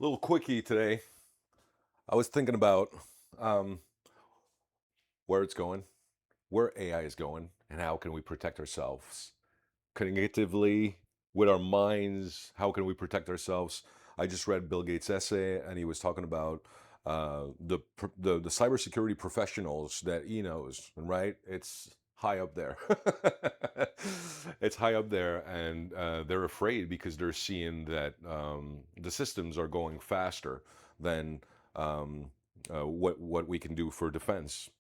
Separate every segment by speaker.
Speaker 1: Little quickie today. I was thinking about um, where it's going, where AI is going, and how can we protect ourselves cognitively with our minds. How can we protect ourselves? I just read Bill Gates' essay, and he was talking about the cybersecurity professionals that he knows. Right? It's high up there. It's high up there, and they're afraid because they're seeing that the systems are going faster than um, what we can do for defense.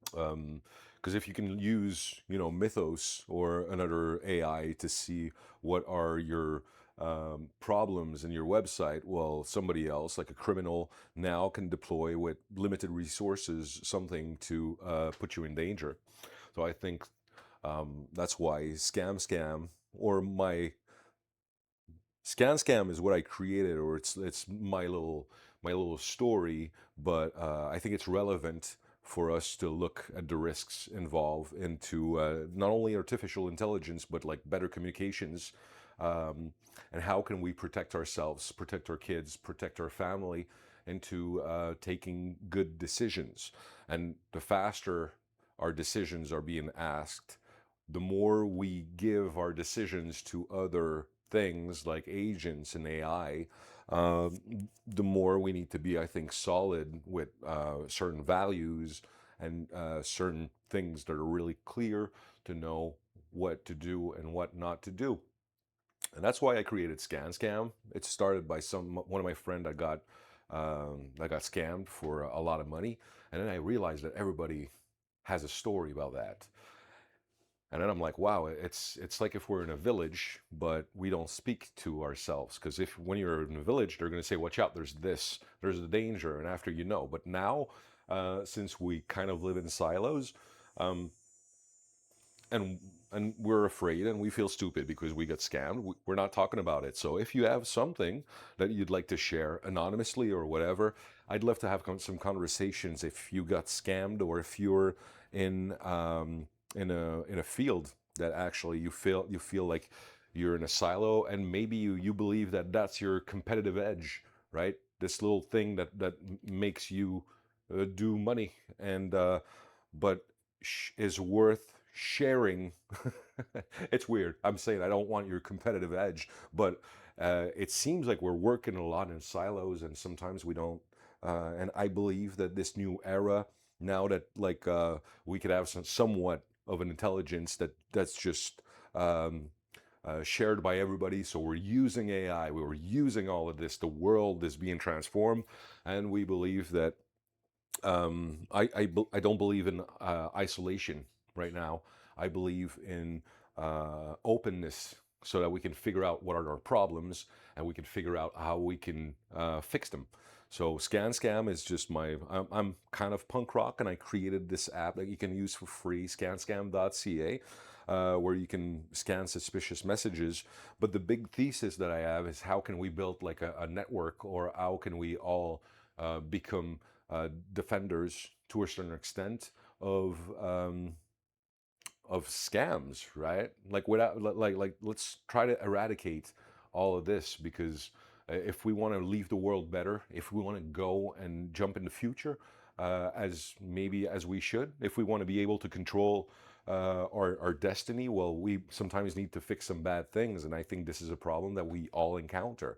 Speaker 1: Because if you can use, Mythos or another AI to see what are your problems in your website, well, somebody else, like a criminal, now can deploy with limited resources something to put you in danger. So I think that's why scam or my scam is what I created, or it's my little story. But I think it's relevant for us to look at the risks involved into not only artificial intelligence but like better communications, um, and how can we protect ourselves, protect our kids, protect our family into taking good decisions. And the faster our decisions are being asked, the more we give our decisions to other things like agents and AI, the more we need to be, I think, solid with certain values and certain things that are really clear to know what to do and what not to do. And that's why I created ScanScam. It started by one of my friend that got scammed for a lot of money, and then I realized that everybody has a story about that. And then I'm like, wow, it's like if we're in a village, but we don't speak to ourselves. Because if when you're in a village, they're going to say, watch out, there's this, there's a danger, and after you know. But now, since we kind of live in silos, um, and and we're afraid and we feel stupid because we got scammed, we're not talking about it. So if you have something that you'd like to share anonymously or whatever, I'd love to have some conversations. If you got scammed, or if you're in in a field that actually you feel like you're in a silo, and maybe you believe that that's your competitive edge, right? This little thing that makes you do money, and but is worth sharing. It's weird. I'm saying I don't want your competitive edge, but it seems like we're working a lot in silos, and sometimes we don't. And I believe that this new era, now that like we could have somewhat of an intelligence that's just um, shared by everybody. So we're using AI, we're using all of this. The world is being transformed, and we believe that I don't believe in isolation right now. I believe in openness so that we can figure out what are our problems, and we can figure out how we can fix them. So ScanScam is just I'm kind of punk rock, and I created this app that you can use for free, scanscam.ca, where you can scan suspicious messages. But the big thesis that I have is how can we build like a network, or how can we all become defenders to a certain extent of um, of scams, right? Like without like let's try to eradicate all of this, because if we want to leave the world better, if we want to go and jump in the future as maybe as we should, if we want to be able to control our destiny, well, we sometimes need to fix some bad things, and I think this is a problem that we all encounter.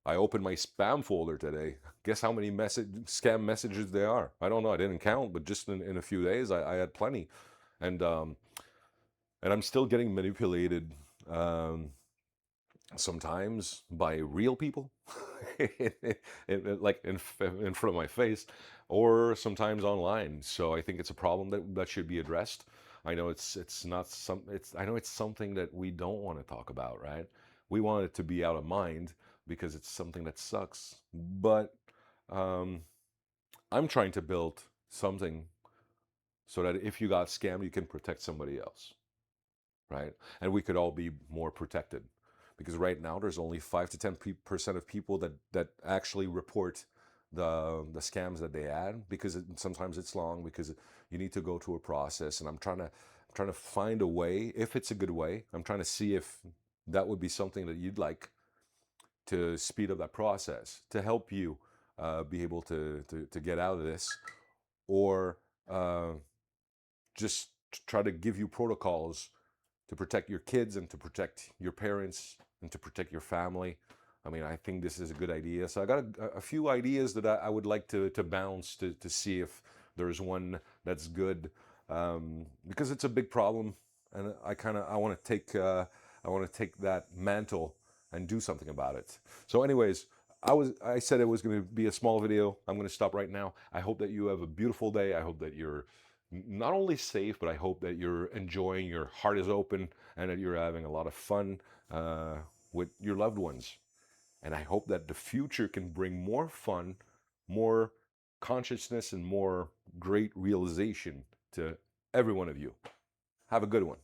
Speaker 1: I opened my spam folder today. Guess how many scam messages there are? I don't know. I didn't count, but just in a few days, I had plenty, and um, and I'm still getting manipulated um, sometimes by real people, like in front of my face, or sometimes online. So I think it's a problem that should be addressed. I know it's not some it's I know it's something that we don't want to talk about, right? We want it to be out of mind because it's something that sucks. But um, I'm trying to build something so that if you got scammed, you can protect somebody else, right? And we could all be more protected, because right now there's only 5 to 10% of people that actually report the scams that they had, because sometimes it's long, because you need to go through a process. And I'm trying to find a way, if it's a good way. I'm trying to see if that would be something that you'd like to speed up that process, to help you be able to get out of this, or uh, just try to give you protocols to protect your kids and to protect your parents and to protect your family. I mean, I think this is a good idea. So I got a few ideas that I would like to bounce to see if there's one that's good, because it's a big problem, and I want to take that mantle and do something about it. So, anyways, I said it was going to be a small video. I'm going to stop right now. I hope that you have a beautiful day. I hope that you're not only safe, but I hope that you're enjoying, your heart is open, and that you're having a lot of fun uh, with your loved ones. And I hope that the future can bring more fun, more consciousness, and more great realization to every one of you. Have a good one.